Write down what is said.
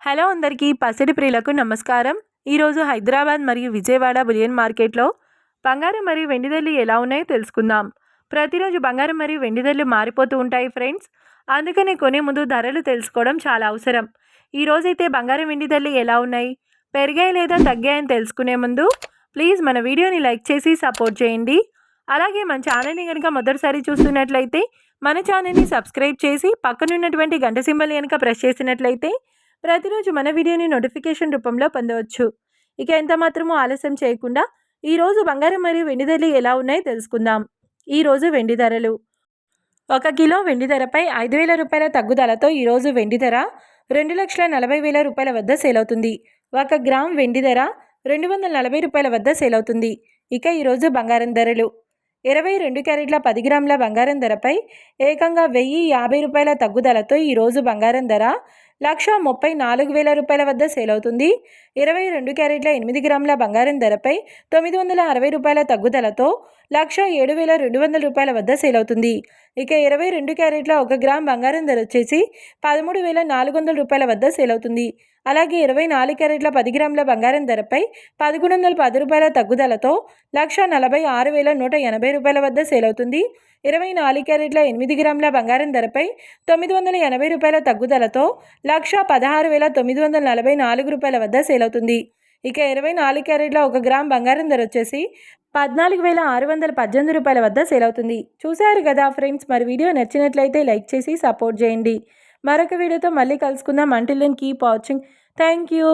Hello అందరికీ పసిడి ప్రియులకు నమస్కారం. ఈరోజు హైదరాబాద్ మరియు విజయవాడ బులియన్ మార్కెట్లో బంగారం మరియు వెండి ధరలు ఎలా ఉన్నాయో తెలుసుకుందాం. ప్రతిరోజు బంగారం మరియు వెండి ధరలు మారిపోతూ ఉంటాయి ఫ్రెండ్స్. అందుకని కొనే ముందు ధరలు తెలుసుకోవడం చాలా అవసరం. ఈరోజైతే బంగారం వెండి ధరలు ఎలా ఉన్నాయి, పెరిగాయి లేదా తగ్గాయని తెలుసుకునే ముందు ప్లీజ్ మన వీడియోని లైక్ చేసి సపోర్ట్ చేయండి. అలాగే మన ఛానల్ని కనుక మొదటిసారి చూస్తున్నట్లయితే మన ఛానల్ని సబ్స్క్రైబ్ చేసి పక్కనున్నటువంటి గంట సింబల్ కనుక ప్రెస్ చేసినట్లయితే ప్రతిరోజు మన వీడియోని నోటిఫికేషన్ రూపంలో పొందవచ్చు. ఇక ఎంత మాత్రమూ ఆలస్యం చేయకుండా ఈరోజు బంగారం మరియు వెండి ధరలు ఎలా ఉన్నాయో తెలుసుకుందాం. ఈరోజు వెండి ధరలు: 1 కిలో వెండి ధరపై 5,000 రూపాయల తగ్గుదలతో ఈరోజు వెండి ధర 2,40,000 రూపాయల వద్ద సేల్ అవుతుంది. 1 గ్రామ్ వెండి ధర 240 రూపాయల వద్ద సేల్ అవుతుంది. ఇక ఈరోజు బంగారం ధరలు: 22 క్యారెట్ల 10 గ్రాముల బంగారం ధరపై ఏకంగా 1,050 రూపాయల తగ్గుదలతో ఈరోజు బంగారం ధర 1,34,000 రూపాయల వద్ద సేల్ అవుతుంది. 22 క్యారెట్ల 8 గ్రాముల బంగారం ధరపై 960 రూపాయల తగ్గుదలతో 1,07,200 రూపాయల వద్ద సేల్ అవుతుంది. ఇక 22 క్యారెట్ల 1 గ్రామ్ బంగారం ధర వచ్చేసి 13,400 రూపాయల వద్ద సేల్ అవుతుంది. అలాగే 24 క్యారెట్ల 10 గ్రాముల బంగారం ధరపై 1,110 రూపాయల తగ్గుదలతో 1,46,180 రూపాయల వద్ద సేల్ అవుతుంది. 24 క్యారెట్ల 8 గ్రాముల బంగారం ధరపై 980 రూపాయల తగ్గుదలతో 1,16,944 రూపాయల వద్ద సేల్ అవుతుంది. ఇక 24 క్యారెట్ల 1 గ్రామ్ బంగారం ధర వచ్చేసి 14,618 రూపాయల వద్ద సేల్ అవుతుంది. చూశారు కదా ఫ్రెండ్స్, మరి వీడియో నచ్చినట్లయితే లైక్ చేసి సపోర్ట్ చేయండి. మరొక వీడియోతో మళ్ళీ కలుసుకుందాం. Until then keep watching. Thank you.